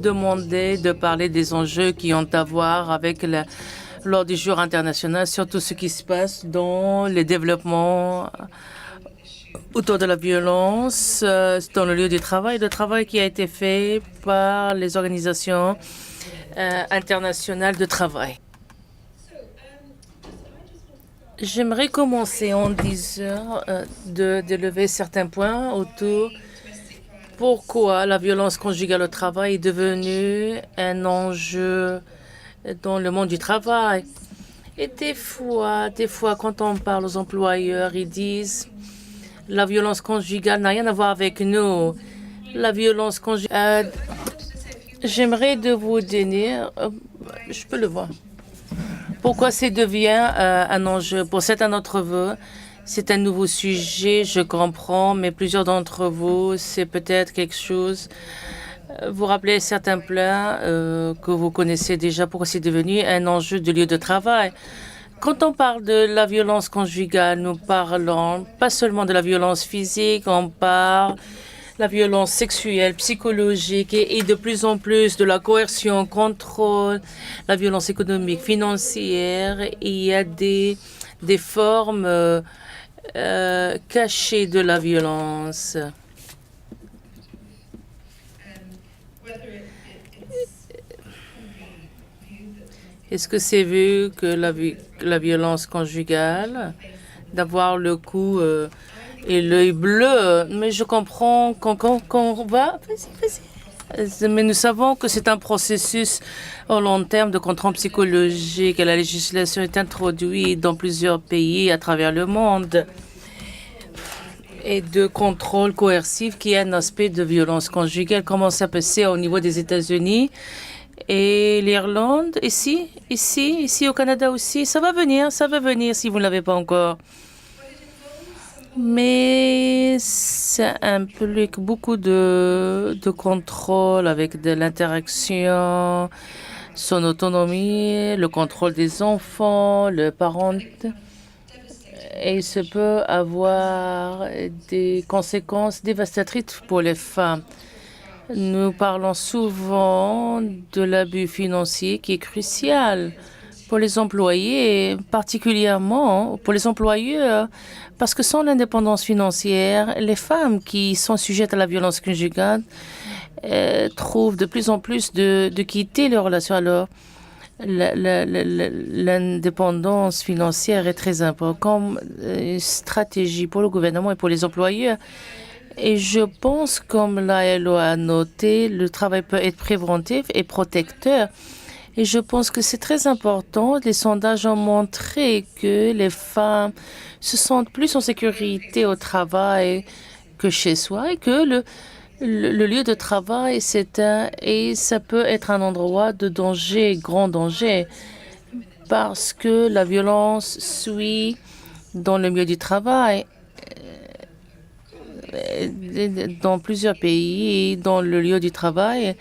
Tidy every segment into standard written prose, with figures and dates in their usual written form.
demandé de parler des enjeux qui ont à voir avec l'ordre du jour international, surtout ce qui se passe dans les développements autour de la violence dans le lieu du travail, le travail qui a été fait par les organisations internationales de travail. J'aimerais commencer en disant de lever certains points autour pourquoi la violence conjugale au travail est devenue un enjeu dans le monde du travail. Et des fois, quand on parle aux employeurs, ils disent la violence conjugale n'a rien à voir avec nous. La violence conjugale. J'aimerais de vous donner, je peux le voir. Pourquoi ça devient un enjeu pour certains d'entre vous? C'est un nouveau sujet, je comprends, mais plusieurs d'entre vous, c'est peut-être quelque chose. Vous rappelez certains plans que vous connaissez déjà, pourquoi c'est devenu un enjeu de lieu de travail. Quand on parle de la violence conjugale, nous parlons pas seulement de la violence physique, on parle de la violence sexuelle, psychologique et de plus en plus de la coercion, contrôle, la violence économique, financière. Il y a des formes cachées de la violence. Est-ce que c'est vu que la violence conjugale, d'avoir le cou et l'œil bleu, mais je comprends qu'on va... Mais nous savons que c'est un processus au long terme de contrôle psychologique et la législation est introduite dans plusieurs pays à travers le monde et de contrôle coercif qui est un aspect de violence conjugale. Comment ça peut se faire au niveau des États-Unis et l'Irlande, ici au Canada aussi. Ça va venir si vous ne l'avez pas encore. Mais ça implique beaucoup de contrôle avec de l'interaction, son autonomie, le contrôle des enfants, le parent. Et ça peut avoir des conséquences dévastatrices pour les femmes. Nous parlons souvent de l'abus financier qui est crucial pour les employés, particulièrement pour les employeurs, parce que sans l'indépendance financière, les femmes qui sont sujettes à la violence conjugale trouvent de plus en plus de quitter leur relation. Alors, l'indépendance financière est très importante comme stratégie pour le gouvernement et pour les employeurs. Et je pense, comme l'ILO a noté, le travail peut être préventif et protecteur. Et je pense que c'est très important. Les sondages ont montré que les femmes se sentent plus en sécurité au travail que chez soi et que le lieu de travail, et ça peut être un endroit de danger, grand danger, parce que la violence suit dans le milieu du travail. Dans plusieurs pays, dans le lieu du travail,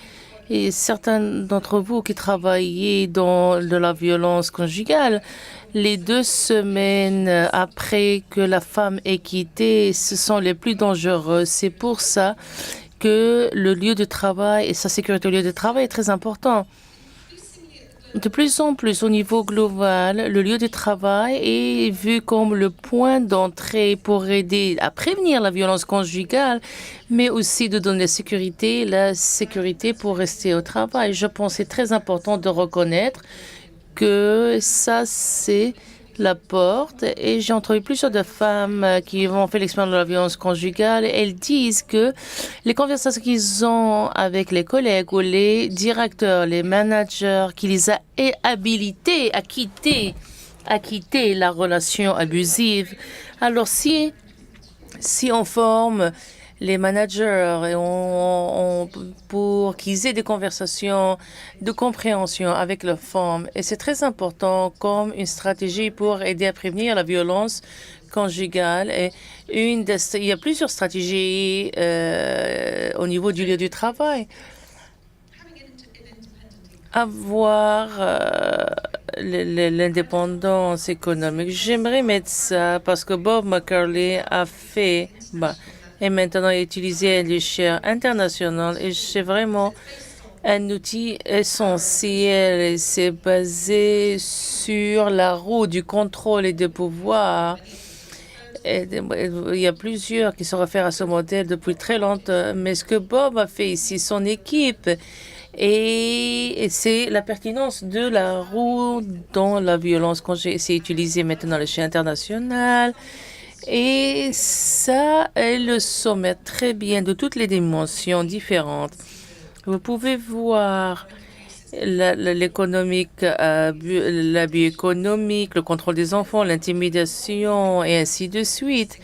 et certains d'entre vous qui travaillez dans de la violence conjugale, les 2 semaines après que la femme est quittée, ce sont les plus dangereux. C'est pour ça que le lieu de travail et sa sécurité au lieu de travail est très important. De plus en plus, au niveau global, le lieu de travail est vu comme le point d'entrée pour aider à prévenir la violence conjugale, mais aussi de donner la sécurité pour rester au travail. Je pense que c'est très important de reconnaître que ça, c'est la porte. Et j'ai entendu plusieurs de femmes qui ont fait l'expérience de la violence conjugale. Elles disent que les conversations qu'ils ont avec les collègues ou les directeurs, les managers, qui les a habilités à quitter la relation abusive. Alors si on forme les managers pour qu'ils aient des conversations de compréhension avec leurs femmes. Et c'est très important comme une stratégie pour aider à prévenir la violence conjugale. Et il y a plusieurs stratégies au niveau du lieu du travail. Avoir l'indépendance économique. J'aimerais mettre ça parce que Bob McCurley a fait... est maintenant utilisé à l'échelle internationale et c'est vraiment un outil essentiel et c'est basé sur la roue du contrôle et du pouvoir. Il y a plusieurs qui se réfèrent à ce modèle depuis très longtemps, mais ce que Bob a fait ici, son équipe, et c'est la pertinence de la roue dans la violence conjugale. C'est utilisé maintenant à l'échelle internationale. Et ça est le sommet très bien de toutes les dimensions différentes. Vous pouvez voir l'économique, l'abus économique, le contrôle des enfants, l'intimidation et ainsi de suite.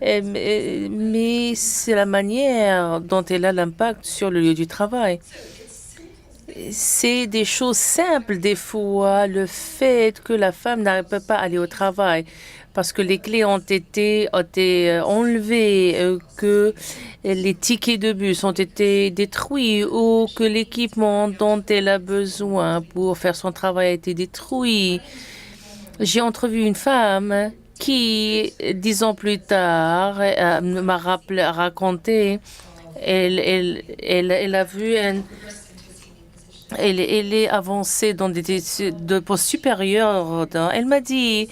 Mais c'est la manière dont elle a l'impact sur le lieu du travail. C'est des choses simples des fois, le fait que la femme n'arrive pas à aller au travail parce que les clés ont été enlevées, que les tickets de bus ont été détruits ou que l'équipement dont elle a besoin pour faire son travail a été détruit. J'ai entrevu une femme qui, 10 ans plus tard, m'a raconté, elle a vu elle est avancée dans des de postes supérieurs. Elle m'a dit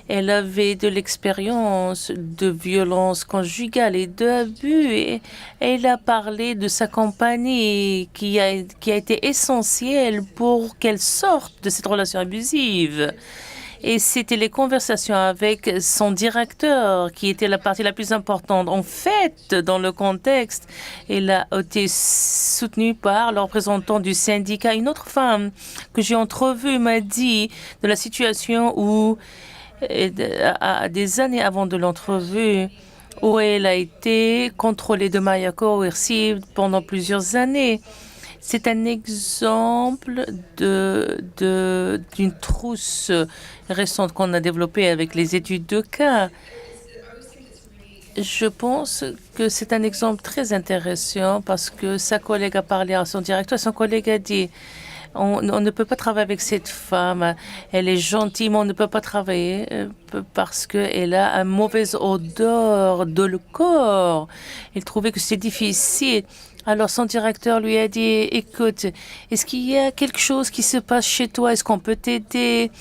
elle avait de l'expérience de violence conjugale et d'abus. Et elle a parlé de sa compagnie qui a été essentielle pour qu'elle sorte de cette relation abusive. Et c'était les conversations avec son directeur qui était la partie la plus importante. En fait, dans le contexte, elle a été soutenue par le représentant du syndicat. Une autre femme que j'ai entrevue m'a dit de la situation où, des années avant de l'entrevue, où elle a été contrôlée de manière coercive pendant plusieurs années. C'est un exemple d'une trousse récente qu'on a développée avec les études de cas. Je pense que c'est un exemple très intéressant parce que sa collègue a parlé à son directeur. Son collègue a dit on ne peut pas travailler avec cette femme. Elle est gentille, mais on ne peut pas travailler parce qu'elle a une mauvaise odeur de le corps. Il trouvait que c'était difficile. Alors son directeur lui a dit, écoute, est-ce qu'il y a quelque chose qui se passe chez toi? Est-ce qu'on peut t'aider?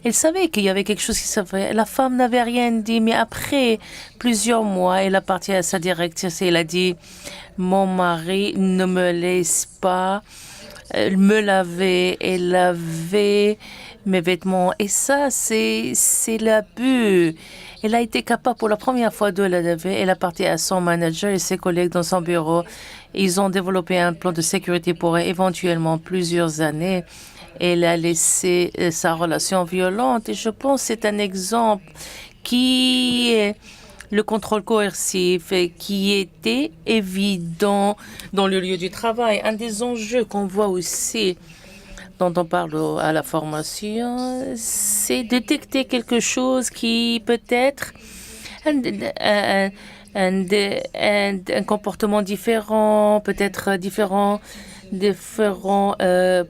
Elle savait qu'il y avait quelque chose qui se fait. La femme n'avait rien dit, mais après plusieurs mois, elle a parti à sa directrice et elle a dit, mon mari ne me laisse pas me laver et laver mes vêtements. Et ça, c'est l'abus. Elle a été capable pour la première fois de la laver. Elle a parti à son manager et ses collègues dans son bureau. Ils ont développé un plan de sécurité pour éventuellement plusieurs années. Elle a laissé sa relation violente. Et je pense que c'est un exemple qui est le contrôle coercif qui était évident dans le lieu du travail. Un des enjeux qu'on voit aussi, dont on parle à la formation, c'est détecter quelque chose qui peut être un comportement différent, peut-être différentes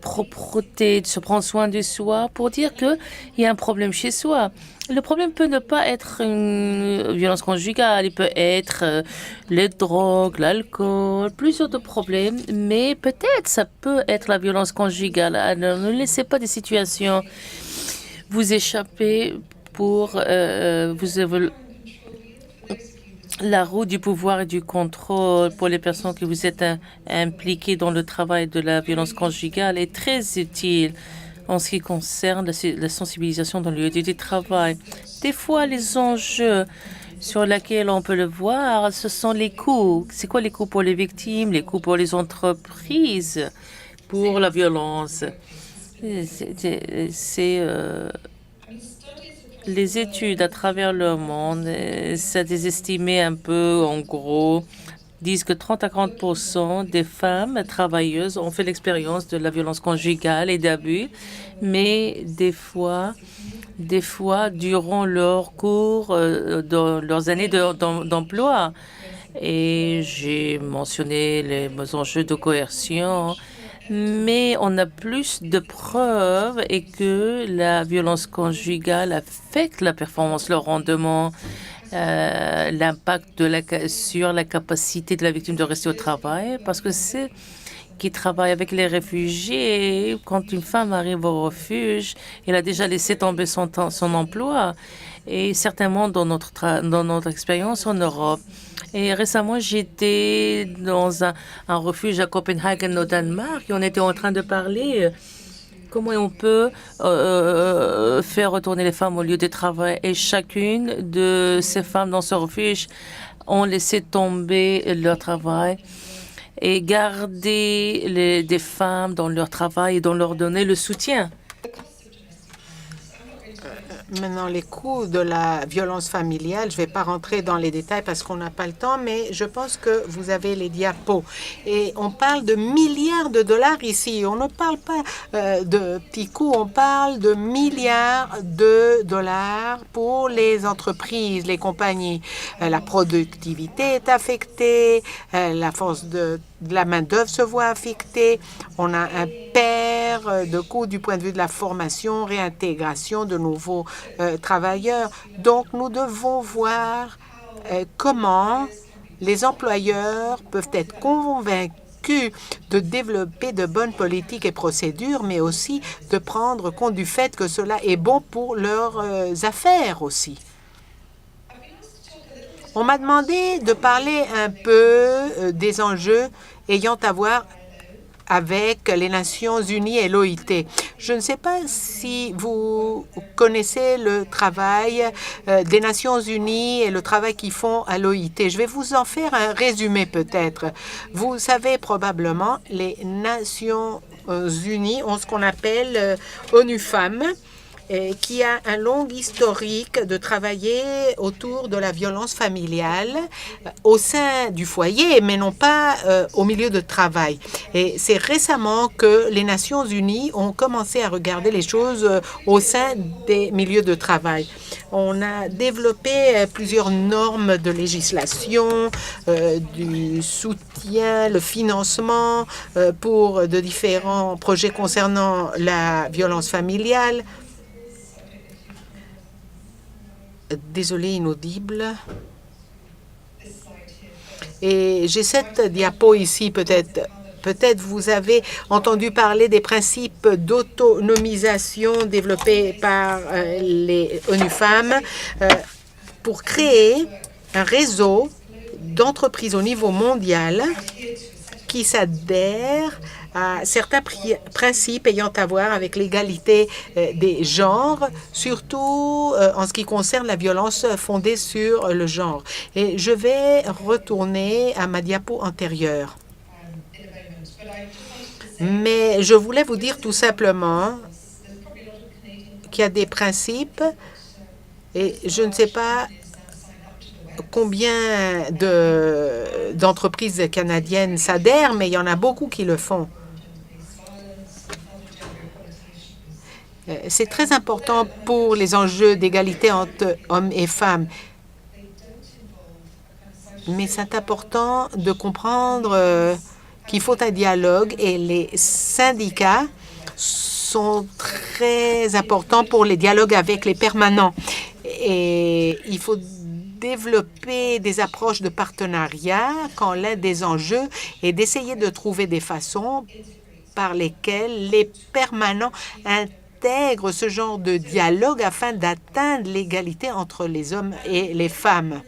propretés, de se prendre soin de soi pour dire qu'il y a un problème chez soi. Le problème peut ne pas être une violence conjugale, il peut être les drogues, l'alcool, plusieurs autres problèmes, mais peut-être ça peut être la violence conjugale. Alors ne laissez pas des situations vous échapper pour la roue du pouvoir et du contrôle pour les personnes que vous êtes impliquées dans le travail de la violence conjugale est très utile en ce qui concerne la sensibilisation dans le lieu du travail. Des fois, les enjeux sur lesquels on peut le voir, ce sont les coûts. C'est quoi les coûts pour les victimes, les coûts pour les entreprises, pour la violence? Les études à travers le monde, ça désestimé un peu, en gros, disent que 30 à 40% des femmes travailleuses ont fait l'expérience de la violence conjugale et d'abus, mais des fois, durant leur cours, dans leurs années d'emploi. Et j'ai mentionné les enjeux de coercion, mais on a plus de preuves et que la violence conjugale affecte la performance, le rendement, l'impact sur la capacité de la victime de rester au travail, parce que c'est qui travaille avec les réfugiés. Et quand une femme arrive au refuge, elle a déjà laissé tomber son emploi. Et certainement dans notre expérience en Europe. Et récemment, j'étais dans un refuge à Copenhague, au Danemark, et on était en train de parler comment on peut faire retourner les femmes au lieu de travail. Et chacune de ces femmes dans ce refuge ont laissé tomber leur travail et garder des femmes dans leur travail et dans leur donner le soutien. Maintenant, les coûts de la violence familiale, je ne vais pas rentrer dans les détails parce qu'on n'a pas le temps, mais je pense que vous avez les diapos. Et on parle de milliards de dollars ici. On ne parle pas de petits coûts, on parle de milliards de dollars pour les entreprises, les compagnies. La productivité est affectée, la force de la main-d'œuvre se voit affectée. On a un paire de coûts du point de vue de la formation, réintégration de nouveaux travailleurs. Donc, nous devons voir comment les employeurs peuvent être convaincus de développer de bonnes politiques et procédures, mais aussi de prendre compte du fait que cela est bon pour leurs affaires aussi. On m'a demandé de parler un peu des enjeux ayant à voir avec les Nations unies et l'OIT. Je ne sais pas si vous connaissez le travail des Nations unies et le travail qu'ils font à l'OIT. Je vais vous en faire un résumé peut-être. Vous savez probablement, les Nations unies ont ce qu'on appelle ONU Femmes, qui a un long historique de travailler autour de la violence familiale au sein du foyer, mais non pas au milieu de travail. Et c'est récemment que les Nations unies ont commencé à regarder les choses au sein des milieux de travail. On a développé plusieurs normes de législation, du soutien, le financement pour de différents projets concernant la violence familiale. Désolé, inaudible. Et j'ai cette diapo ici, peut-être vous avez entendu parler des principes d'autonomisation développés par les ONU Femmes pour créer un réseau d'entreprises au niveau mondial qui s'adhèrent à certains principes ayant à voir avec l'égalité des genres, surtout en ce qui concerne la violence fondée sur le genre. Et je vais retourner à ma diapo antérieure. Mais je voulais vous dire tout simplement qu'il y a des principes et je ne sais pas combien d'entreprises canadiennes s'adhèrent, mais il y en a beaucoup qui le font. C'est très important pour les enjeux d'égalité entre hommes et femmes. Mais c'est important de comprendre qu'il faut un dialogue et les syndicats sont très importants pour les dialogues avec les permanents. Et il faut développer des approches de partenariat quand l'un des enjeux est d'essayer de trouver des façons par lesquelles les permanents intègrent ce genre de dialogue afin d'atteindre l'égalité entre les hommes et les femmes.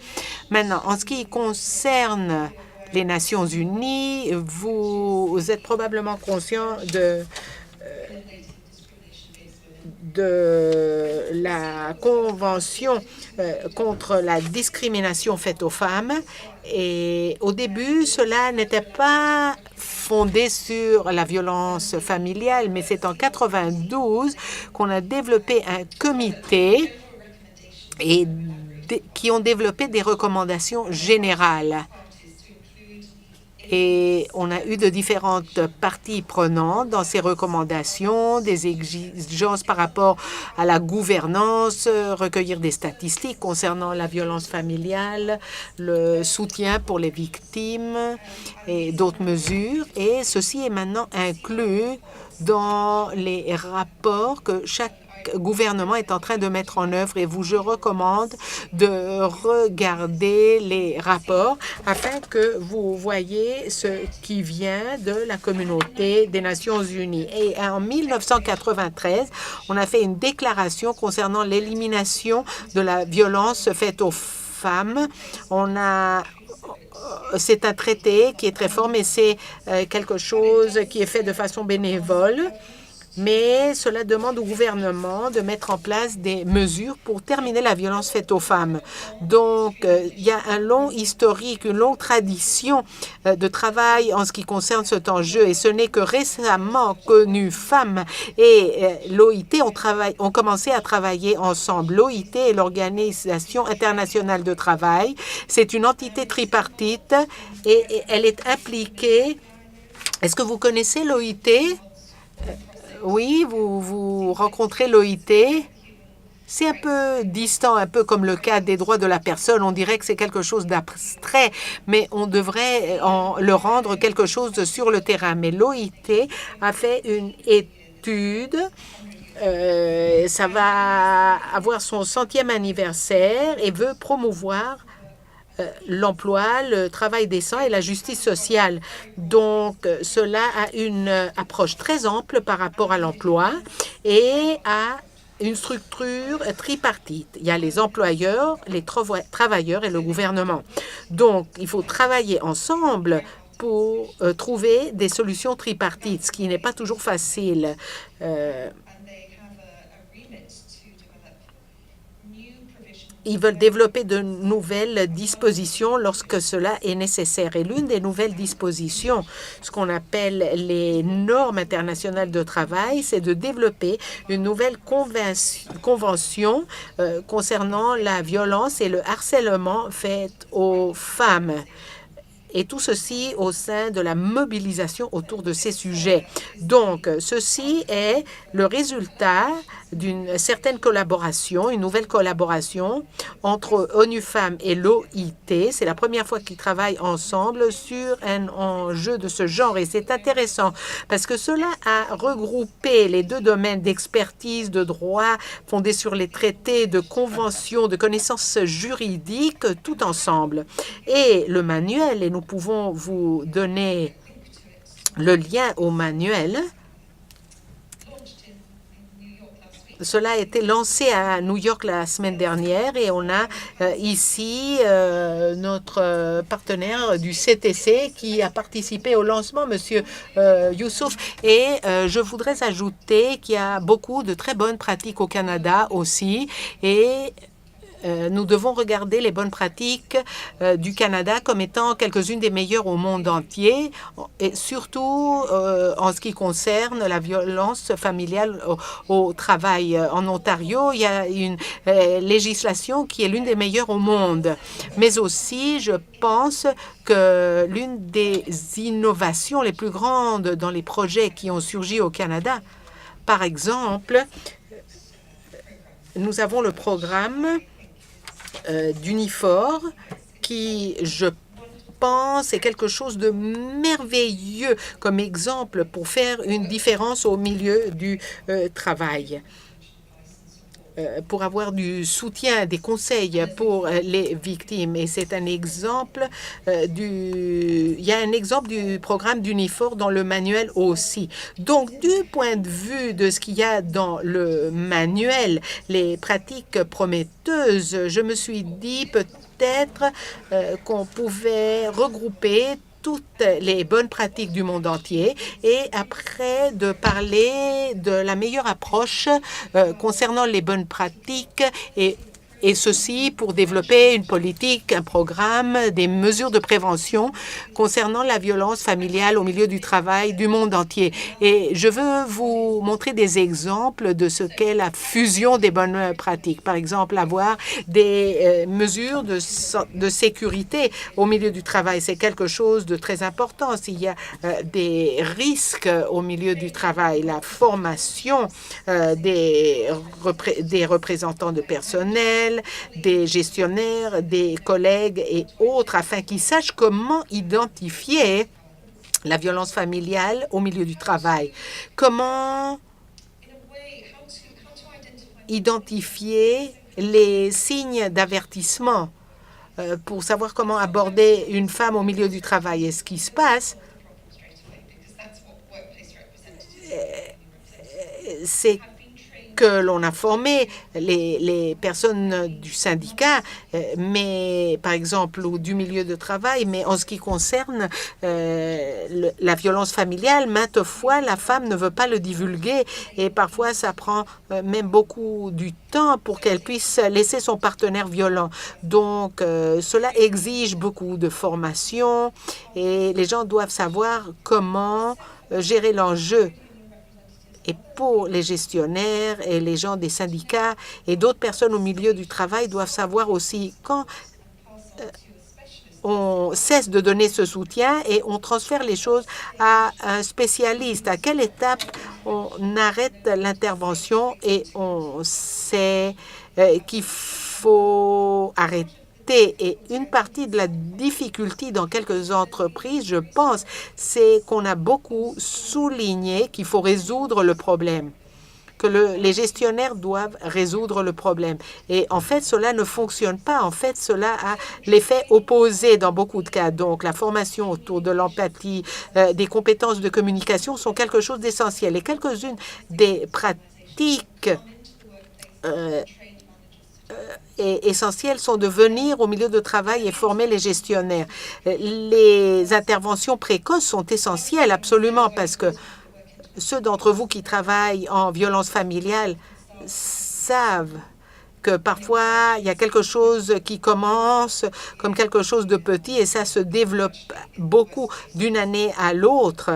Maintenant, en ce qui concerne les Nations unies, vous êtes probablement conscient de la Convention contre la discrimination faite aux femmes. Et au début, cela n'était pas fondé sur la violence familiale, mais c'est en 92 qu'on a développé un comité qui ont développé des recommandations générales. Et on a eu de différentes parties prenantes dans ces recommandations, des exigences par rapport à la gouvernance, recueillir des statistiques concernant la violence familiale, le soutien pour les victimes et d'autres mesures. Et ceci est maintenant inclus dans les rapports que chaque gouvernement est en train de mettre en œuvre et je recommande de regarder les rapports afin que vous voyez ce qui vient de la communauté des Nations unies. Et en 1993, on a fait une déclaration concernant l'élimination de la violence faite aux femmes. C'est un traité qui est très fort, mais c'est quelque chose qui est fait de façon bénévole. Mais cela demande au gouvernement de mettre en place des mesures pour terminer la violence faite aux femmes. Donc, il y a un long historique, une longue tradition de travail en ce qui concerne cet enjeu. Et ce n'est que récemment que FAMM et l'OIT ont commencé à travailler ensemble. L'OIT est l'Organisation internationale de travail. C'est une entité tripartite et elle est impliquée. Est-ce que vous connaissez l'OIT? Oui, vous rencontrez l'OIT. C'est un peu distant, un peu comme le cas des droits de la personne. On dirait que c'est quelque chose d'abstrait, mais on devrait le rendre quelque chose sur le terrain. Mais l'OIT a fait une étude. Ça va avoir son 100e anniversaire et veut promouvoir l'emploi, le travail décent et la justice sociale. Donc, cela a une approche très ample par rapport à l'emploi et à une structure tripartite. Il y a les employeurs, les travailleurs et le gouvernement. Donc, il faut travailler ensemble pour trouver des solutions tripartites, ce qui n'est pas toujours facile. Ils veulent développer de nouvelles dispositions lorsque cela est nécessaire. Et l'une des nouvelles dispositions, ce qu'on appelle les normes internationales de travail, c'est de développer une nouvelle convention concernant la violence et le harcèlement fait aux femmes. Et tout ceci au sein de la mobilisation autour de ces sujets. Donc, ceci est le résultat d'une certaine collaboration, une nouvelle collaboration entre ONU Femmes et l'OIT. C'est la première fois qu'ils travaillent ensemble sur un enjeu de ce genre. Et c'est intéressant parce que cela a regroupé les deux domaines d'expertise, de droit fondés sur les traités, de conventions, de connaissances juridiques, tout ensemble. Et le manuel, et nous pouvons vous donner le lien au manuel. Cela a été lancé à New York la semaine dernière et on a ici notre partenaire du CTC qui a participé au lancement, Monsieur Youssouf. Et je voudrais ajouter qu'il y a beaucoup de très bonnes pratiques au Canada aussi et nous devons regarder les bonnes pratiques du Canada comme étant quelques-unes des meilleures au monde entier, et surtout en ce qui concerne la violence familiale au travail. En Ontario, il y a une législation qui est l'une des meilleures au monde. Mais aussi, je pense que l'une des innovations les plus grandes dans les projets qui ont surgi au Canada, par exemple, nous avons le programme d'Unifor qui, je pense, est quelque chose de merveilleux comme exemple pour faire une différence au milieu du travail. Pour avoir du soutien, des conseils pour les victimes. Et c'est un exemple il y a un exemple du programme d'Unifor dans le manuel aussi. Donc, du point de vue de ce qu'il y a dans le manuel, les pratiques prometteuses, je me suis dit peut-être qu'on pouvait regrouper toutes les bonnes pratiques du monde entier et après de parler de la meilleure approche concernant les bonnes pratiques et ceci pour développer une politique, un programme, des mesures de prévention concernant la violence familiale au milieu du travail du monde entier. Et je veux vous montrer des exemples de ce qu'est la fusion des bonnes pratiques. Par exemple, avoir des mesures de sécurité au milieu du travail. C'est quelque chose de très important. S'il y a des risques au milieu du travail, la formation des représentants de personnel, des gestionnaires, des collègues et autres, afin qu'ils sachent comment identifier la violence familiale au milieu du travail. Comment identifier les signes d'avertissement pour savoir comment aborder une femme au milieu du travail. Et ce qui se passe, c'est que l'on a formé les personnes du syndicat, mais par exemple, ou du milieu de travail, mais en ce qui concerne la violence familiale, maintes fois, la femme ne veut pas le divulguer et parfois, ça prend même beaucoup du temps pour qu'elle puisse laisser son partenaire violent. Donc, cela exige beaucoup de formation et les gens doivent savoir comment gérer l'enjeu. Et pour les gestionnaires et les gens des syndicats et d'autres personnes au milieu du travail doivent savoir aussi quand on cesse de donner ce soutien et on transfère les choses à un spécialiste. À quelle étape on arrête l'intervention et on sait qu'il faut arrêter. Et une partie de la difficulté dans quelques entreprises, je pense, c'est qu'on a beaucoup souligné qu'il faut résoudre le problème, que les gestionnaires doivent résoudre le problème. Et en fait, cela ne fonctionne pas. En fait, cela a l'effet opposé dans beaucoup de cas. Donc, la formation autour de l'empathie, des compétences de communication sont quelque chose d'essentiel. Et quelques-unes des pratiques essentielles sont de venir au milieu de travail et former les gestionnaires. Les interventions précoces sont essentielles, absolument, parce que ceux d'entre vous qui travaillent en violence familiale savent que parfois, il y a quelque chose qui commence comme quelque chose de petit et ça se développe beaucoup d'une année à l'autre.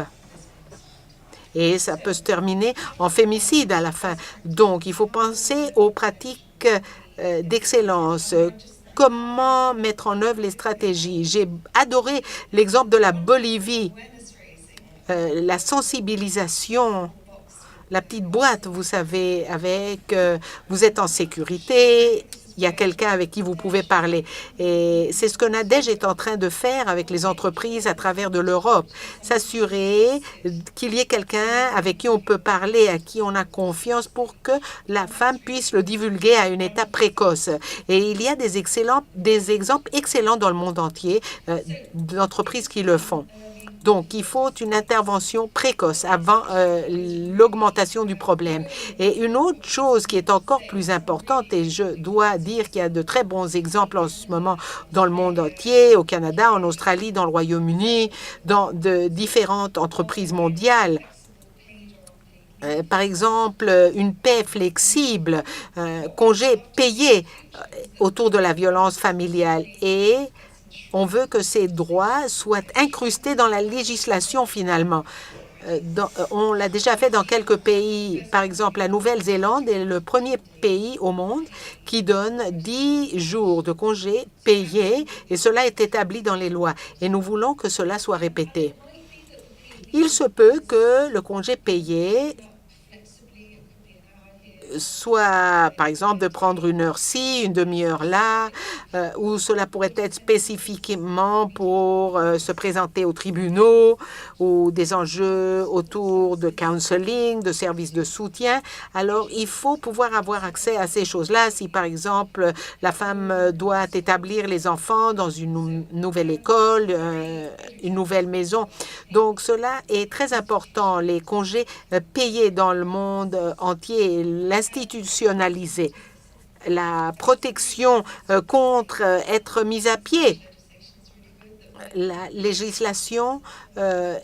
Et ça peut se terminer en fémicide à la fin. Donc, il faut penser aux pratiques d'excellence. Comment mettre en œuvre les stratégies? J'ai adoré l'exemple de la Bolivie. La sensibilisation, la petite boîte, vous savez, avec vous êtes en sécurité, il y a quelqu'un avec qui vous pouvez parler. Et c'est ce que Nadège est en train de faire avec les entreprises à travers de l'Europe. S'assurer qu'il y ait quelqu'un avec qui on peut parler, à qui on a confiance pour que la femme puisse le divulguer à une étape précoce. Et il y a des exemples excellents dans le monde entier d'entreprises qui le font. Donc, il faut une intervention précoce avant l'augmentation du problème. Et une autre chose qui est encore plus importante, et je dois dire qu'il y a de très bons exemples en ce moment dans le monde entier, au Canada, en Australie, dans le Royaume-Uni, dans de différentes entreprises mondiales. Par exemple, une paix flexible, congé payé autour de la violence familiale et on veut que ces droits soient incrustés dans la législation finalement. On l'a déjà fait dans quelques pays. Par exemple, la Nouvelle-Zélande est le premier pays au monde qui donne 10 jours de congés payés et cela est établi dans les lois. Et nous voulons que cela soit répété. Il se peut que le congé payé soit, par exemple, de prendre une heure ci, une demi-heure là, ou cela pourrait être spécifiquement pour se présenter aux tribunaux ou des enjeux autour de counseling, de services de soutien. Alors, il faut pouvoir avoir accès à ces choses-là. Si, par exemple, la femme doit établir les enfants dans une nouvelle école, une nouvelle maison. Donc, cela est très important. Les congés payés dans le monde entier, institutionnalisé, la protection contre être mise à pied. La législation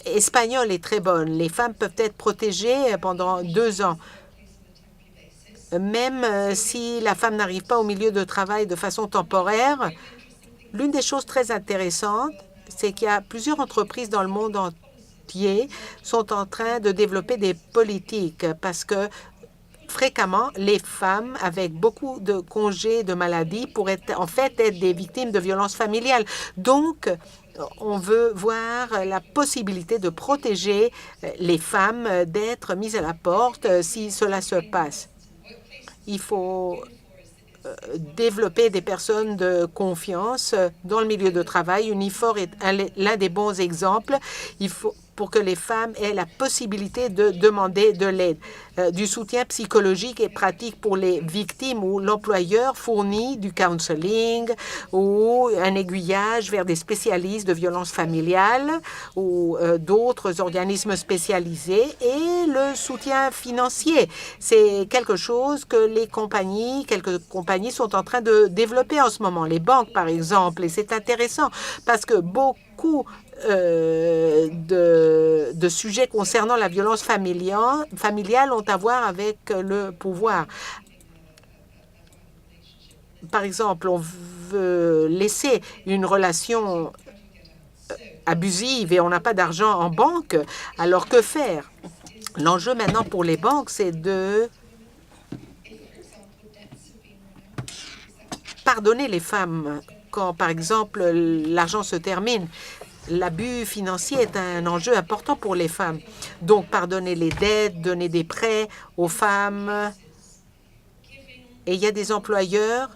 espagnole est très bonne. Les femmes peuvent être protégées pendant 2 ans. Même si la femme n'arrive pas au milieu de travail de façon temporaire, l'une des choses très intéressantes, c'est qu'il y a plusieurs entreprises dans le monde entier sont en train de développer des politiques parce que fréquemment, les femmes avec beaucoup de congés de maladie pourraient en fait être des victimes de violences familiales. Donc, on veut voir la possibilité de protéger les femmes d'être mises à la porte si cela se passe. Il faut développer des personnes de confiance dans le milieu de travail. Unifor est l'un des bons exemples. Il faut pour que les femmes aient la possibilité de demander de l'aide, du soutien psychologique et pratique pour les victimes où l'employeur fournit du counseling ou un aiguillage vers des spécialistes de violences familiales ou d'autres organismes spécialisés, et le soutien financier. C'est quelque chose que quelques compagnies sont en train de développer en ce moment, les banques par exemple, et c'est intéressant parce que beaucoup de sujets concernant la violence familiale ont à voir avec le pouvoir. Par exemple, on veut laisser une relation abusive et on n'a pas d'argent en banque, alors que faire? L'enjeu maintenant pour les banques, c'est de pardonner les femmes quand, par exemple, l'argent se termine. L'abus financier est un enjeu important pour les femmes. Donc, pardonner les dettes, donner des prêts aux femmes. Et il y a des employeurs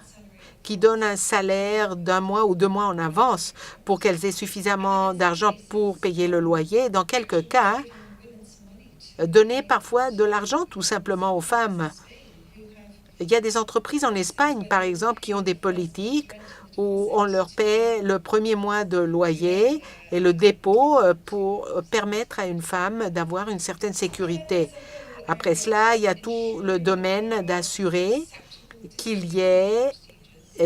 qui donnent un salaire d'1 mois ou 2 mois en avance pour qu'elles aient suffisamment d'argent pour payer le loyer. Dans quelques cas, donner parfois de l'argent tout simplement aux femmes. Il y a des entreprises en Espagne, par exemple, qui ont des politiques où on leur paie le premier mois de loyer et le dépôt pour permettre à une femme d'avoir une certaine sécurité. Après cela, il y a tout le domaine d'assurer qu'il y ait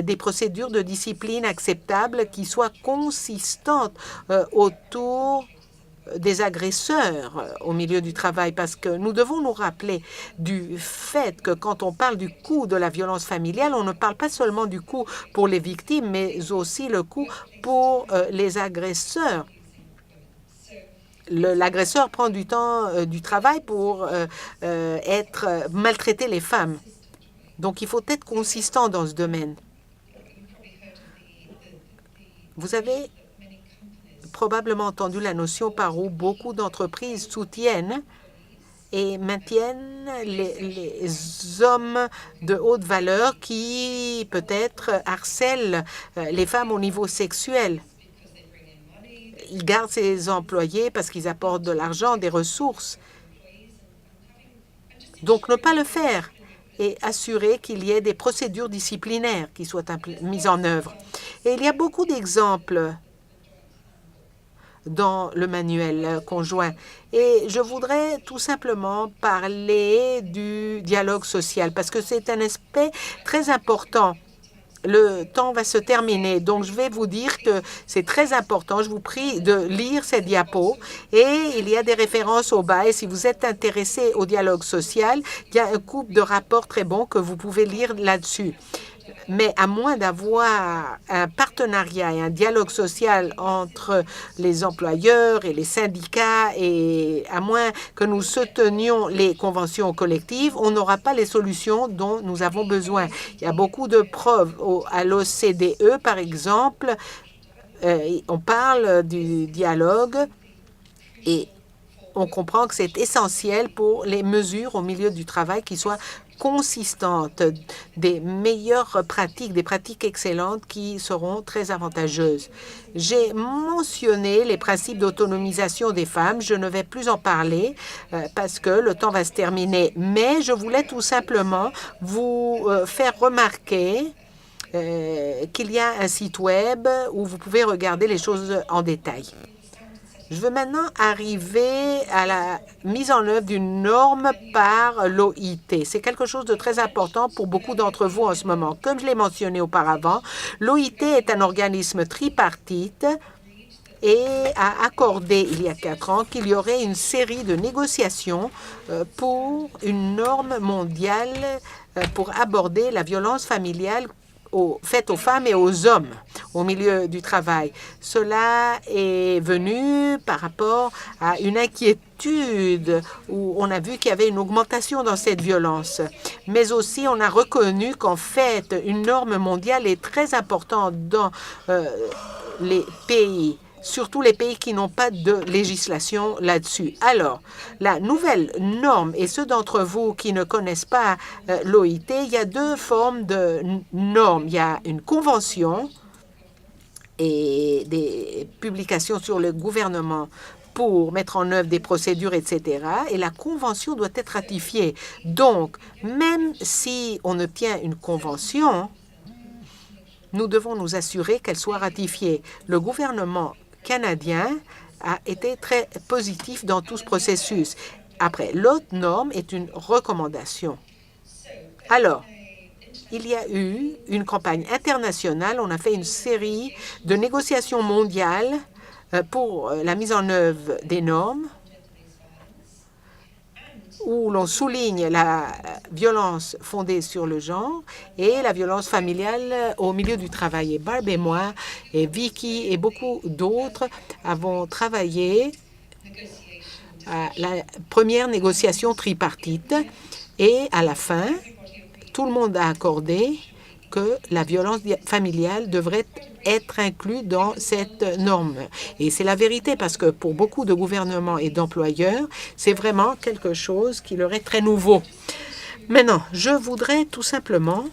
des procédures de discipline acceptables qui soient consistantes autour des agresseurs au milieu du travail, parce que nous devons nous rappeler du fait que quand on parle du coût de la violence familiale, on ne parle pas seulement du coût pour les victimes, mais aussi le coût pour les agresseurs. L'agresseur prend du temps du travail pour maltraiter les femmes. Donc, il faut être consistant dans ce domaine. Vous avez probablement entendu la notion par où beaucoup d'entreprises soutiennent et maintiennent les hommes de haute valeur qui peut-être harcèlent les femmes au niveau sexuel. Ils gardent ces employés parce qu'ils apportent de l'argent, des ressources. Donc, ne pas le faire et assurer qu'il y ait des procédures disciplinaires qui soient mises en œuvre. Et il y a beaucoup d'exemples dans le manuel conjoint. Et je voudrais tout simplement parler du dialogue social parce que c'est un aspect très important. Le temps va se terminer, donc je vais vous dire que c'est très important. Je vous prie de lire ces diapos et il y a des références au bas. Et si vous êtes intéressé au dialogue social, il y a un couple de rapports très bons que vous pouvez lire là-dessus. Mais à moins d'avoir un partenariat et un dialogue social entre les employeurs et les syndicats, et à moins que nous soutenions les conventions collectives, on n'aura pas les solutions dont nous avons besoin. Il y a beaucoup de preuves à l'OCDE, par exemple. On parle du dialogue et on comprend que c'est essentiel pour les mesures au milieu du travail qui soient consistantes, des meilleures pratiques, des pratiques excellentes qui seront très avantageuses. J'ai mentionné les principes d'autonomisation des femmes. Je ne vais plus en parler parce que le temps va se terminer, mais je voulais tout simplement vous faire remarquer qu'il y a un site web où vous pouvez regarder les choses en détail. Je veux maintenant arriver à la mise en œuvre d'une norme par l'OIT. C'est quelque chose de très important pour beaucoup d'entre vous en ce moment. Comme je l'ai mentionné auparavant, l'OIT est un organisme tripartite et a accordé il y a 4 ans qu'il y aurait une série de négociations pour une norme mondiale pour aborder la violence familiale faite aux femmes et aux hommes au milieu du travail. Cela est venu par rapport à une inquiétude où on a vu qu'il y avait une augmentation dans cette violence. Mais aussi, on a reconnu qu'en fait, une norme mondiale est très importante dans les pays, surtout les pays qui n'ont pas de législation là-dessus. Alors, la nouvelle norme, et ceux d'entre vous qui ne connaissent pas l'OIT, il y a 2 formes de normes. Il y a une convention et des publications sur le gouvernement pour mettre en œuvre des procédures, etc. Et la convention doit être ratifiée. Donc, même si on obtient une convention, nous devons nous assurer qu'elle soit ratifiée. Le gouvernement canadien a été très positif dans tout ce processus. Après, l'autre norme est une recommandation. Alors, il y a eu une campagne internationale. On a fait une série de négociations mondiales pour la mise en œuvre des normes où l'on souligne la violence fondée sur le genre et la violence familiale au milieu du travail. Et Barb et moi, et Vicky et beaucoup d'autres avons travaillé à la première négociation tripartite et à la fin, tout le monde a accordé que la violence familiale devrait être inclue dans cette norme. Et c'est la vérité parce que pour beaucoup de gouvernements et d'employeurs, c'est vraiment quelque chose qui leur est très nouveau. Maintenant, je voudrais tout simplement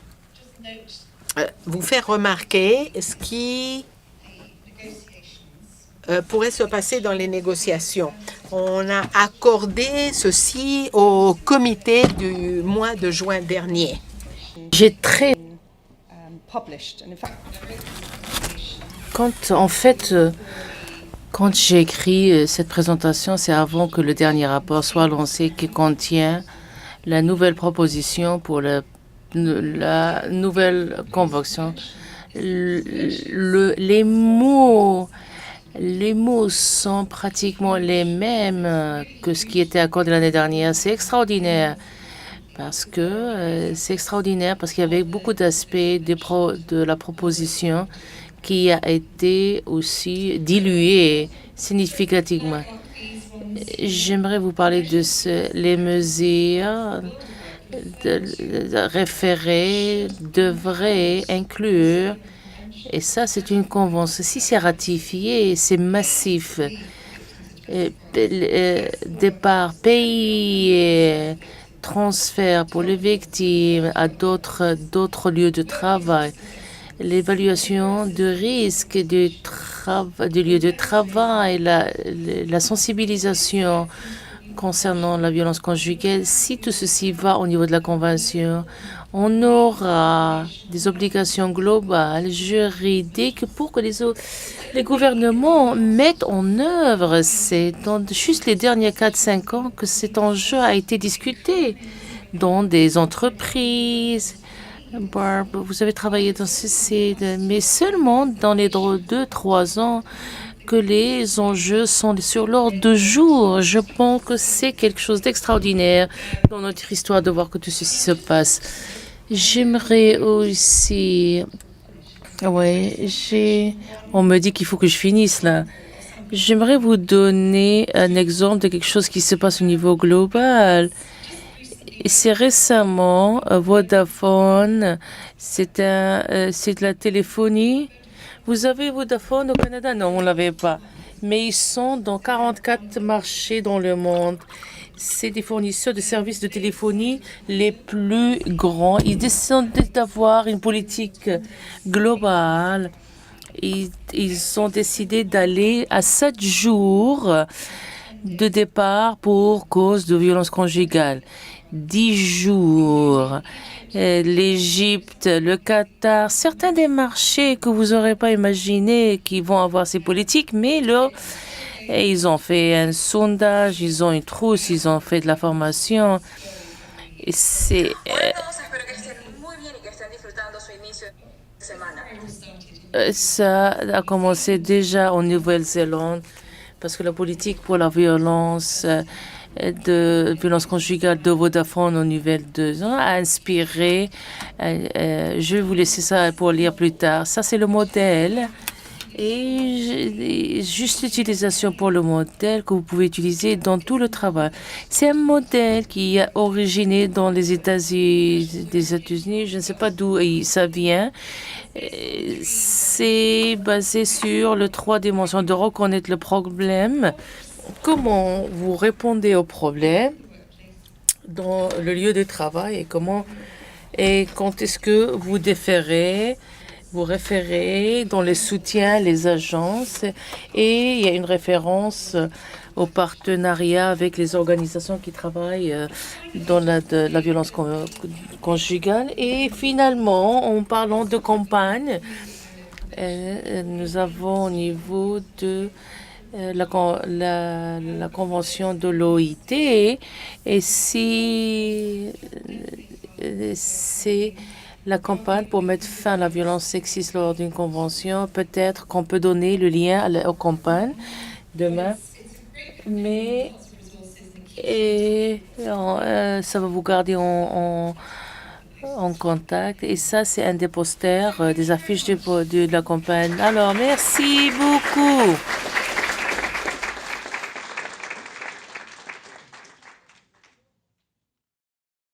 vous faire remarquer ce qui pourrait se passer dans les négociations. On a accordé ceci au comité du mois de juin dernier. J'ai très... Quand j'ai écrit cette présentation, c'est avant que le dernier rapport soit lancé qui contient la nouvelle proposition pour la nouvelle convention. Les mots sont pratiquement les mêmes que ce qui était accordé l'année dernière. C'est extraordinaire. C'est extraordinaire parce qu'il y avait beaucoup d'aspects de la proposition qui a été aussi diluée significativement. J'aimerais vous parler de les mesures référées devraient inclure, et ça c'est une convention, si c'est ratifié, c'est massif. Départ pays, transfert pour les victimes à d'autres lieux de travail, l'évaluation de risque du lieu de travail, la sensibilisation concernant la violence conjugale. Si tout ceci va au niveau de la Convention, on aura des obligations globales, juridiques, pour que les gouvernements mettent en œuvre. C'est dans juste les derniers 4-5 ans que cet enjeu a été discuté dans des entreprises. Barb, vous avez travaillé dans ceci, mais seulement dans les 2-3 ans que les enjeux sont sur l'ordre du jour. Je pense que c'est quelque chose d'extraordinaire dans notre histoire de voir que tout ceci se passe. J'aimerais aussi... Oui, on me dit qu'il faut que je finisse là. J'aimerais vous donner un exemple de quelque chose qui se passe au niveau global. Et c'est récemment Vodafone, c'est de la téléphonie. Vous avez Vodafone au Canada? Non, on ne l'avait pas. Mais ils sont dans 44 marchés dans le monde. C'est des fournisseurs de services de téléphonie les plus grands. Ils décident d'avoir une politique globale. Ils ont décidé d'aller à 7 jours de départ pour cause de violence conjugale. 10 jours. L'Égypte, le Qatar, certains des marchés que vous n'aurez pas imaginé qui vont avoir ces politiques, mais là, ils ont fait un sondage, ils ont une trousse, ils ont fait de la formation. Et ça a commencé déjà en Nouvelle-Zélande parce que la politique pour la violence conjugale de Vodafone en Nouvelle-Zélande a inspiré. Je vais vous laisser ça pour lire plus tard. Ça, c'est le modèle. Et juste l'utilisation pour le modèle que vous pouvez utiliser dans tout le travail. C'est un modèle qui a originé dans les États-Unis. Je ne sais pas d'où ça vient. C'est basé sur les 3 dimensions de reconnaître le problème. Comment vous répondez au problème dans le lieu de travail et quand est-ce que vous déférez vous référez dans les soutiens, les agences, et il y a une référence au partenariat avec les organisations qui travaillent dans la violence conjugale. Et finalement, en parlant de campagne, nous avons au niveau de la convention de l'OIT, et si c'est la campagne pour mettre fin à la violence sexiste lors d'une convention, peut-être qu'on peut donner le lien aux campagnes demain, mais ça va vous garder en contact. Et ça, c'est un des posters, des affiches de la campagne. Alors, merci beaucoup.